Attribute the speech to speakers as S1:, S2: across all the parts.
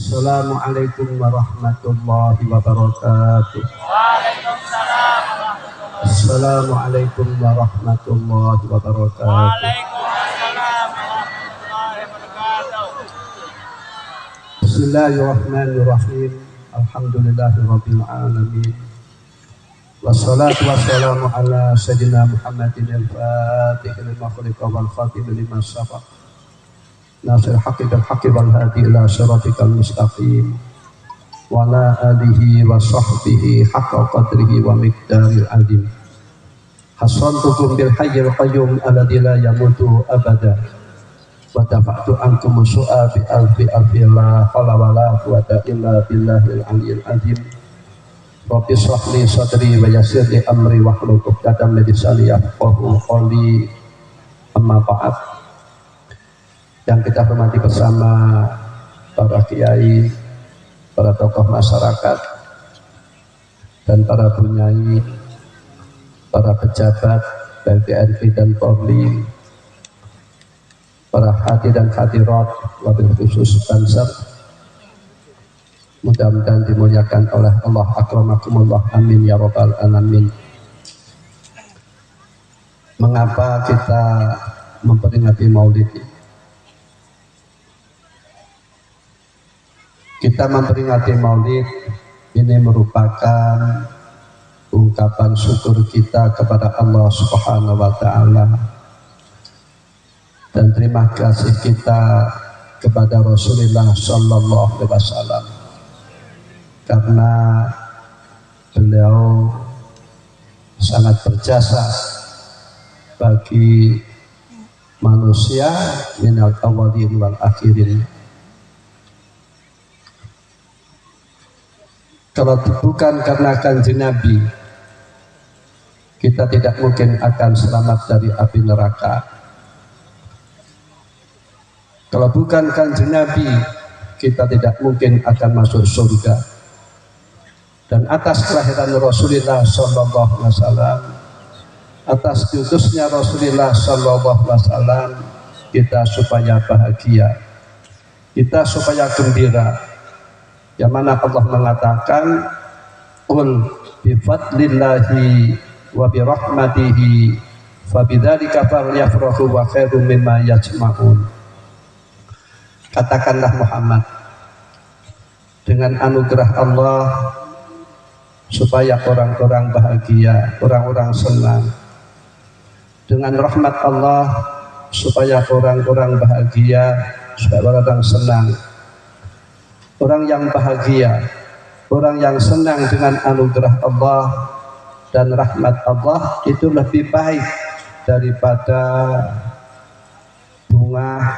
S1: Assalamualaikum warahmatullahi wabarakatuh.
S2: Waalaikumsalam warahmatullahi
S1: Assalamualaikum warahmatullahi wabarakatuh.
S2: Waalaikumsalam warahmatullahi wabarakatuh.
S1: Bismillahirrahmanirrahim. Alhamdulillahirabbil alamin. Wassalatu wassalamu ala sayyidina Muhammadin al-fatih lima khuliqa wal khatim lima sabaq. Nasir haqqi bil haqqi wal hadi ila siratikal mustaqim. Wa ala alihi wa sahbihi haqqa qadrihi wa miqdaril azim. Hasantukum bil hayyil qayyum alladzi la yamutu abada. Wa dafa'tu ankum su'a bi alfi la haula wa la quwwata illa billahil aliyyil azim. Rabbi shrah li sadri wa yassir li amri wahlul 'uqdatam min lisani yafqahu qawli. Amma ba'd. Yang kita hormati bersama para kiai, para tokoh masyarakat, dan para bunyai, para pejabat dari TNI dan Polri, para hadirin dan hadirat, wabil khusus Banser, mudah-mudahan dimuliakan oleh Allah. Akramakumullah, amin ya rabbal alamin. Mengapa kita memperingati Maulid ini? Kita memperingati Maulid ini merupakan ungkapan syukur kita kepada Allah Subhanahu wa Ta'ala, dan terima kasih kita kepada Rasulullah Sallallahu Alaihi Wasallam karena beliau sangat berjasa bagi manusia minal awalin wal akhirin. Kalau bukan karena Kanjeng Nabi, kita tidak mungkin akan selamat dari api neraka. Kalau bukan Kanjeng Nabi, kita tidak mungkin akan masuk surga. Dan atas kelahiran Rasulullah Sallallahu Alaihi Wasallam, atas diutusnya Rasulullah Sallallahu Alaihi Wasallam, kita supaya bahagia, kita supaya gembira. Yang mana Allah mengatakan, "Qul bi fadlillahi wa bi rahmatihi fa bidzalika falyafrahu wa khairum mimma yajma'un." Katakanlah Muhammad, dengan anugerah Allah supaya orang-orang bahagia, orang-orang senang. Dengan rahmat Allah supaya orang-orang bahagia, supaya orang-orang senang. Orang yang bahagia, orang yang senang dengan anugerah Allah dan rahmat Allah itu lebih baik daripada bunga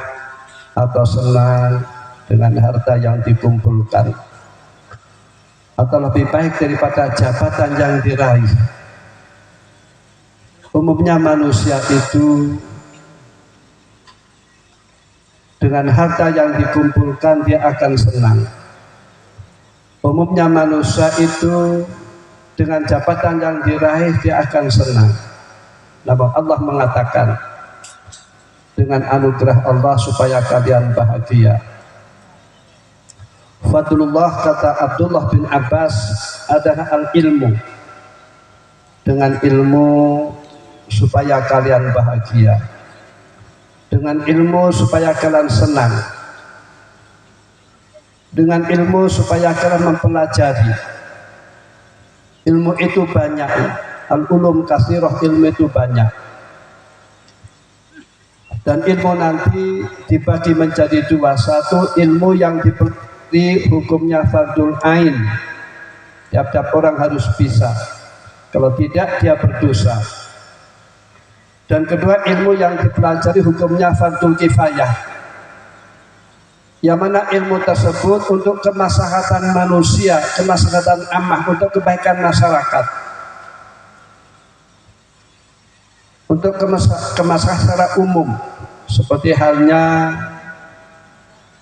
S1: atau senang dengan harta yang dikumpulkan, atau lebih baik daripada jabatan yang diraih. Umumnya manusia itu dengan harta yang dikumpulkan dia akan senang. Umumnya manusia itu dengan jabatan yang diraih dia akan senang. Namun Allah mengatakan, dengan anugerah Allah supaya kalian bahagia. Fadlullah, kata Abdullah bin Abbas, adalah al-ilmu. Dengan ilmu supaya kalian bahagia. Dengan ilmu supaya kalian senang. Dengan ilmu supaya kalian mempelajari. Ilmu itu banyak. Al-ulum katsirah, ilmu itu banyak. Dan ilmu nanti dibagi menjadi dua. Satu, ilmu yang diberi hukumnya fardul ain. Tiap-tiap orang harus bisa. Kalau tidak, dia berdosa. Dan kedua, ilmu yang dipelajari hukumnya fardul kifayah, yang mana ilmu tersebut untuk kemaslahatan manusia, kemaslahatan ammah, untuk kebaikan masyarakat, untuk kemaslahatan secara umum, seperti halnya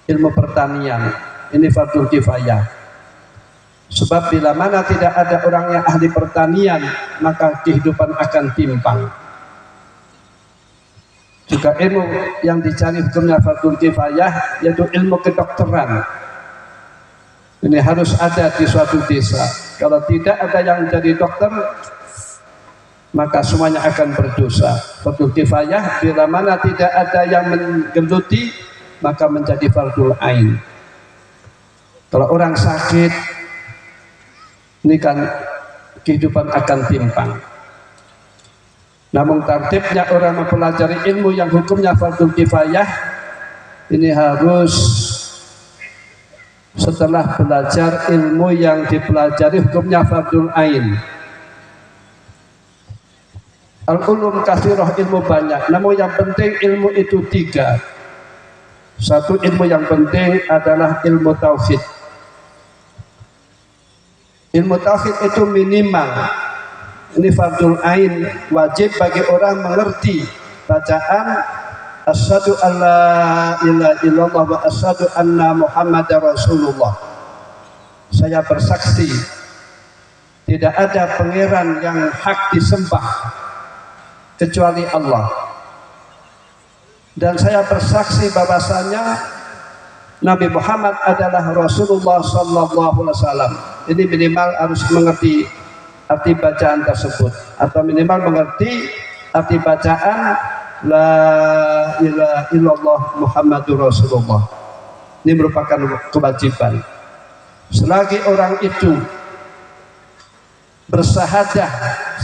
S1: ilmu pertanian. Ini fardul kifayah. Sebab bila mana tidak ada orang yang ahli pertanian, maka kehidupan akan timpang. Juga ilmu yang dicari hukumnya fardul kifayah, yaitu ilmu kedokteran. Ini harus ada di suatu desa. Kalau tidak ada yang jadi dokter, maka semuanya akan berdosa. Fardhu kifayah, bila mana tidak ada yang menggeluti, maka menjadi fardhu ain. Kalau orang sakit, ini kan kehidupan akan timpang. Namun tertibnya orang mempelajari ilmu yang hukumnya fardhu kifayah, ini harus setelah belajar ilmu yang dipelajari hukumnya fardhu ain. Al-ulum katsirah, ilmu banyak, namun yang penting ilmu itu 3. Satu ilmu yang penting adalah ilmu tauhid. Ilmu tauhid itu minimal, ini fardhu ain, wajib bagi orang mengerti bacaan asyhadu alla ilaha illallah wa asyhadu anna muhammadar rasulullah. Saya bersaksi tidak ada pangeran yang hak disembah kecuali Allah, dan saya bersaksi bahwasanya Nabi Muhammad adalah Rasulullah sallallahu alaihi wasallam. Ini minimal harus mengerti arti bacaan tersebut, atau minimal mengerti arti bacaan la ilaha illallah Muhammadur Rasulullah. Ini merupakan kewajiban. Selagi orang itu bersahadah,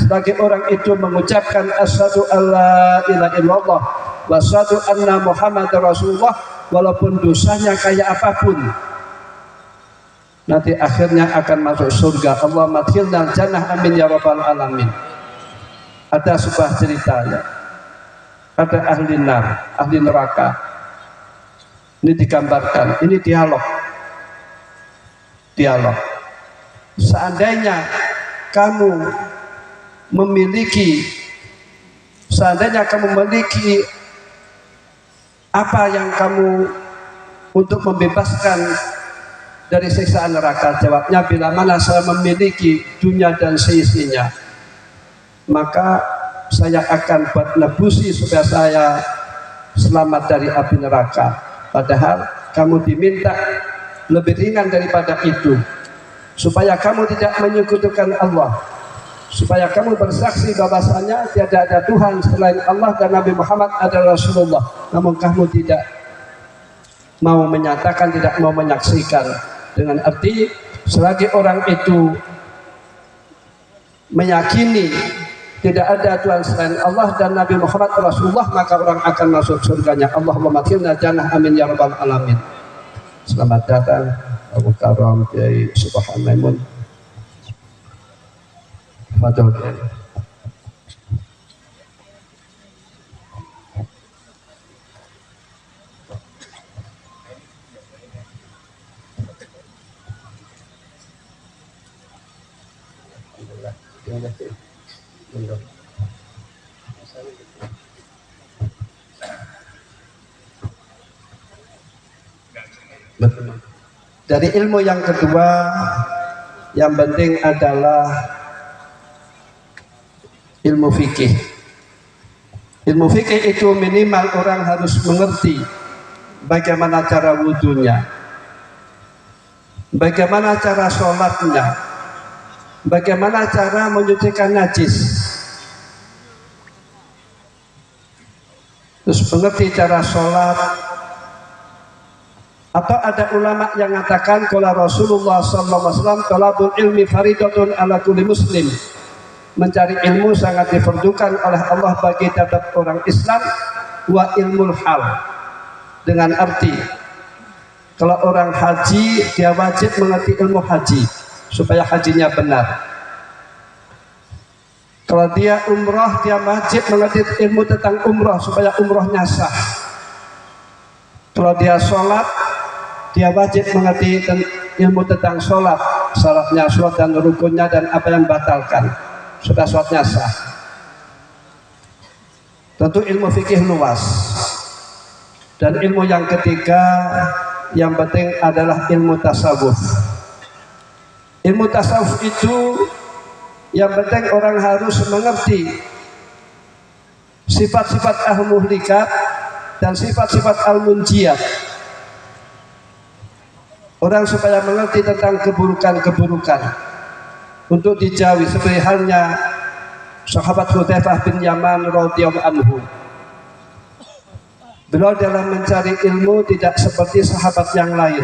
S1: selagi orang itu mengucapkan asyhadu alla ilaha illallah wa asyhadu anna Muhammadar Rasulullah, walaupun dosanya kayak apapun, nanti akhirnya akan masuk surga. Allahumma adkhilnal jannah, amin ya rabbal alamin. Ada sebuah cerita ya, ada ahli nar, ahli neraka. Ini digambarkan, ini dialog. Seandainya kamu memiliki apa yang kamu untuk membebaskan dari siksaan neraka? Jawabnya, bila mana saya memiliki dunia dan seisinya, maka saya akan buat nebusi supaya saya selamat dari api neraka. Padahal kamu diminta lebih ringan daripada itu, supaya kamu tidak menyekutukan Allah, supaya kamu bersaksi bahwasanya tiada ada Tuhan selain Allah dan Nabi Muhammad adalah Rasulullah. Namun kamu tidak mau menyatakan, tidak mau menyaksikan. Dengan arti, selagi orang itu meyakini tidak ada Tuhan selain Allah dan Nabi Muhammad Rasulullah, maka orang akan masuk surganya. Allahumma adkhilna jannah, amin ya rabbal alamin. Selamat datang Abu Karam Kiai Subhan Maimun. Fadhil Kiai. Dari ilmu yang kedua yang penting adalah ilmu fikih. Ilmu fikih itu minimal orang harus mengerti bagaimana cara wudunya, bagaimana cara sholatnya, bagaimana cara menyucikan najis. Terus mengerti cara sholat. Atau ada ulama yang mengatakan kalau Rasulullah SAW talabul ilmi faridatun ala kulli muslim, mencari ilmu sangat diperlukan oleh Allah bagi tiap orang Islam. Wa ilmul hal, dengan arti kalau orang haji dia wajib mengerti ilmu haji supaya hajinya benar. Kalau dia umrah dia wajib mengerti ilmu tentang umrah supaya umrahnya sah. Kalau dia sholat dia wajib mengerti ilmu tentang sholat, syaratnya sholat dan rukunnya dan apa yang batalkan supaya sholatnya sah. Tentu ilmu fikih luas. Dan ilmu yang ketiga yang penting adalah ilmu tasawuf. Ilmu tasawuf itu yang penting orang harus mengerti sifat-sifat al-muhlikat dan sifat-sifat al-munjiyat. orang supaya mengerti tentang keburukan-keburukan untuk dijauhi, seperti halnya sahabat Hudzaifah bin Yaman radhiyallahu anhu. Beliau dalam mencari ilmu tidak seperti sahabat yang lain.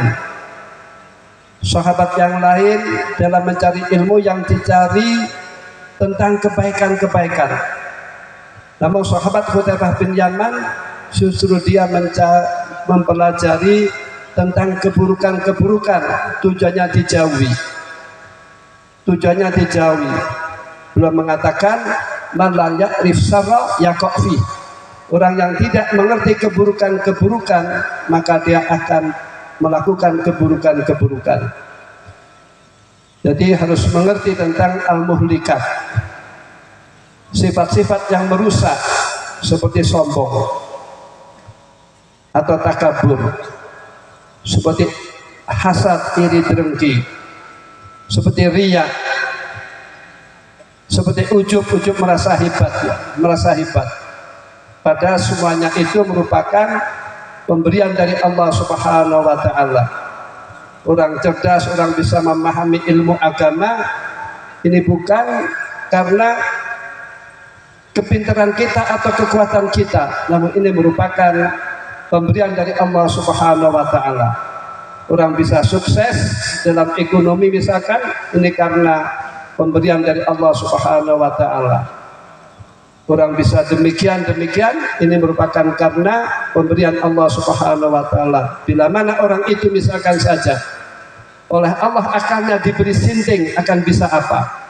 S1: Sahabat yang lain dalam mencari ilmu yang dicari tentang kebaikan-kebaikan. Namun sahabat Hudzaifah bin Yaman justru dia mempelajari tentang keburukan-keburukan, tujuannya dijauhi. Tujuannya dijauhi. Beliau mengatakan, man la ya'rif syarra yaqa' fi. Orang yang tidak mengerti keburukan-keburukan, maka dia akan melakukan keburukan-keburukan. Jadi harus mengerti tentang al-muhlikat, sifat-sifat yang merusak seperti sombong atau takabur, seperti hasad, iri, dengki, seperti riya, seperti ujub merasa hebat, merasa hebat. Padahal semuanya itu merupakan pemberian dari Allah Subhanahu wa Ta'ala. Orang cerdas, orang bisa memahami ilmu agama ini bukan karena kepintaran kita atau kekuatan kita, namun ini merupakan pemberian dari Allah Subhanahu wa Ta'ala. Orang bisa sukses dalam ekonomi misalkan, ini karena pemberian dari Allah Subhanahu wa Ta'ala. Orang bisa demikian, ini merupakan karena pemberian Allah Subhanahu wa Ta'ala. Bila mana orang itu misalkan saja oleh Allah akalnya diberi sinting, akan bisa apa?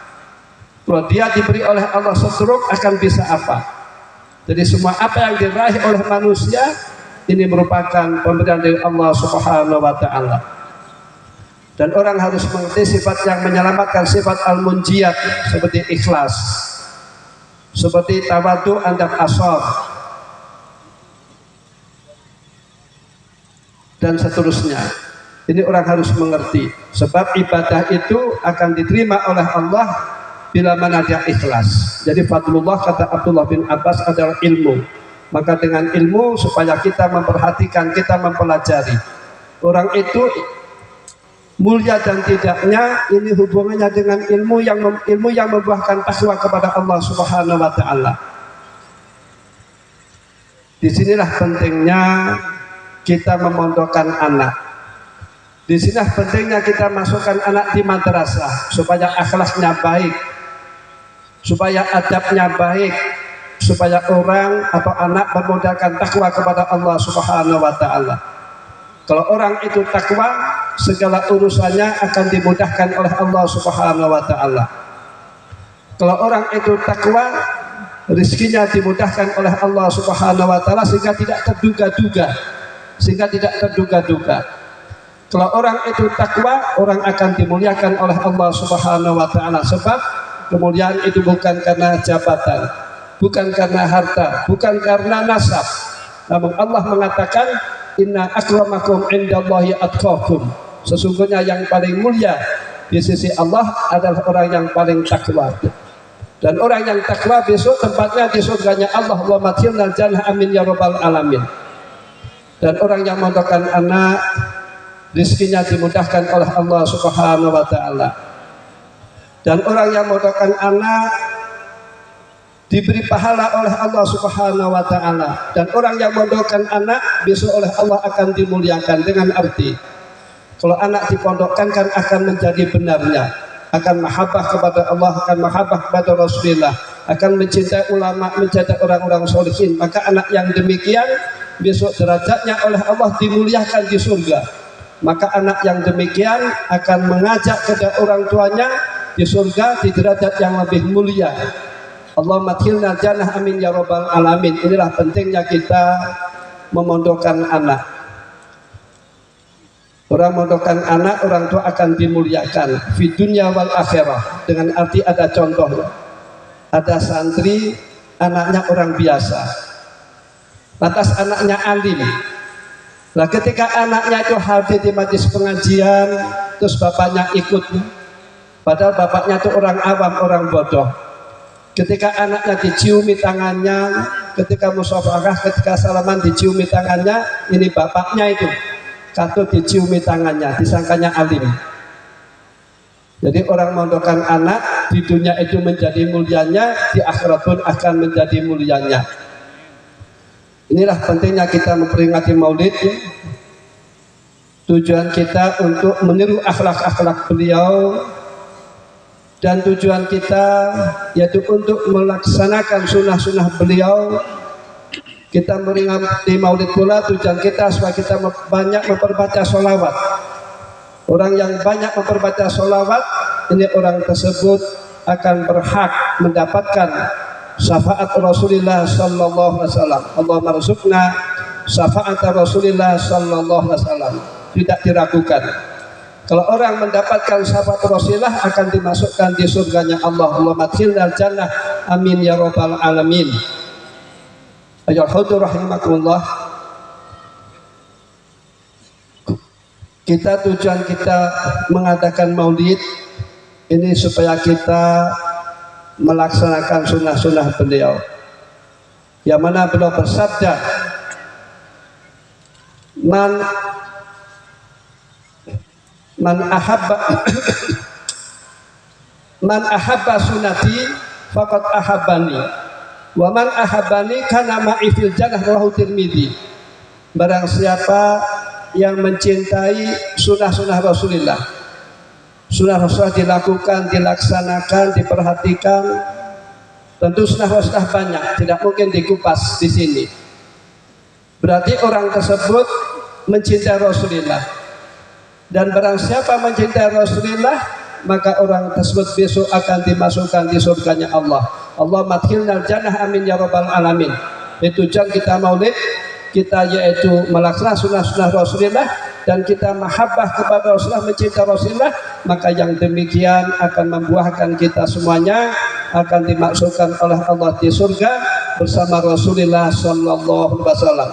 S1: Kalau dia diberi oleh Allah stroke, akan bisa apa? Jadi semua apa yang diraih oleh manusia ini merupakan pemberian dari Allah Subhanahu wa Ta'ala. Dan orang harus mengerti sifat yang menyelamatkan, sifat al-munjiyat, seperti ikhlas, seperti tawadu, andab asor, dan seterusnya. Ini orang harus mengerti, sebab ibadah itu akan diterima oleh Allah bila mana dia ikhlas. Jadi fadlullah, kata Abdullah bin Abbas, adalah ilmu. Maka dengan ilmu supaya kita memperhatikan, kita mempelajari. Orang itu mulia dan tidaknya ini hubungannya dengan ilmu yang membuahkan takwa kepada Allah Subhanahu wa Ta'ala. Disinilah pentingnya kita memondokkan anak. Disinilah pentingnya kita masukkan anak di madrasah supaya akhlaknya baik, supaya adabnya baik, supaya orang atau anak bermodalkan takwa kepada Allah Subhanahu wa Ta'ala. Kalau orang itu takwa, segala urusannya akan dimudahkan oleh Allah Subhanahu wa Ta'ala. Kalau orang itu takwa, rizkinya dimudahkan oleh Allah Subhanahu wa Ta'ala sehingga tidak terduga-duga. Kalau orang itu takwa, orang akan dimuliakan oleh Allah Subhanahu wa Ta'ala. Sebab kemuliaan itu bukan karena jabatan, bukan karena harta, bukan karena nasab. Namun Allah mengatakan, inna akramakum indallahi atqakum. Sesungguhnya yang paling mulia di sisi Allah adalah orang yang paling takwa. Dan orang yang takwa besok tempatnya di surganya Allah. Allahumma atilna jannah, amin ya rabbal alamin. Dan orang yang memondokkan anak, rizkinya dimudahkan oleh Allah Subhanahu wa Ta'ala. Dan orang yang memondokkan anak diberi pahala oleh Allah Subhanahu wa Ta'ala. Dan orang yang memondokkan anak besok oleh Allah akan dimuliakan. Dengan arti, kalau anak dipondokkan kan akan menjadi benarnya, akan mahabbah kepada Allah, akan mahabbah kepada Rasulullah, akan mencintai ulama, mencintai orang-orang sholihin. Maka anak yang demikian besok derajatnya oleh Allah dimuliakan di surga. Maka anak yang demikian akan mengajak kepada orang tuanya di surga di derajat yang lebih mulia. Allahumma adkhilna jannah, amin ya rabbal alamin. Inilah pentingnya kita memondokkan anak. Orang memondokkan anak, orang tua akan dimuliakan fi dunya wal akhirah. Dengan arti ada contohnya. Ada santri, anaknya orang biasa, lantas anaknya alim. Nah, ketika anaknya itu hadir di majelis pengajian, terus bapaknya ikut, padahal bapaknya itu orang awam, orang bodoh. Ketika anaknya diciumi tangannya, ketika musyawarah, ketika salaman diciumi tangannya, ini bapaknya itu katut diciumi tangannya, disangkanya alim. Jadi orang mondokan anak di dunia itu menjadi mulianya, di akhirat pun akan menjadi mulianya. Inilah pentingnya kita memperingati Maulid ya. Tujuan kita untuk meniru akhlak-akhlak beliau, dan tujuan kita yaitu untuk melaksanakan sunnah-sunnah beliau. Kita memperingati Maulid pula tujuan kita supaya kita banyak memperbaca sholawat. Orang yang banyak memperbaca sholawat, ini orang tersebut akan berhak mendapatkan syafaat Rasulullah sallallahu alaihi wasallam. Allahumma rzuqna syafaat Rasulullah sallallahu alaihi wasallam. Tidak diragukan. Kalau orang mendapatkan syafaat Rasulullah akan dimasukkan di surganya Allah. Allahumma adkhilnal jannah. Amin ya rabbal alamin. Ayyuhal hudur rahimakumullah. Tujuan kita mengadakan Maulid ini supaya kita melaksanakan sunnah-sunnah beliau, yang mana beliau bersabda, man ahabba sunnati faqad ahabbani wa man ahabbani kana ma'i fil jannah, rawahu Tirmidzi. Barang siapa yang mencintai sunnah-sunnah Rasulullah, sunnah Rasulullah dilakukan, dilaksanakan, diperhatikan. Tentu sunnah Rasulullah banyak, tidak mungkin dikupas di sini. Berarti orang tersebut mencintai Rasulullah. Dan barang siapa mencintai Rasulullah, maka orang tersebut besok akan dimasukkan di surganya Allah. Allah madkhilnal jannah, amin ya rabbal alamin. Itu tujuan kita Maulid, kita yaitu melaksanakan sunnah-sunnah Rasulullah, dan kita mahabbah kepada Rasulullah, mencintai Rasulullah. Maka yang demikian akan membuahkan kita semuanya akan dimasukkan oleh Allah di surga bersama Rasulullah sallallahu alaihi wasallam.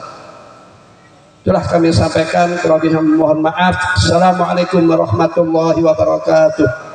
S1: Itulah kami sampaikan, kurang lebih mohon maaf. Assalamualaikum warahmatullahi wabarakatuh.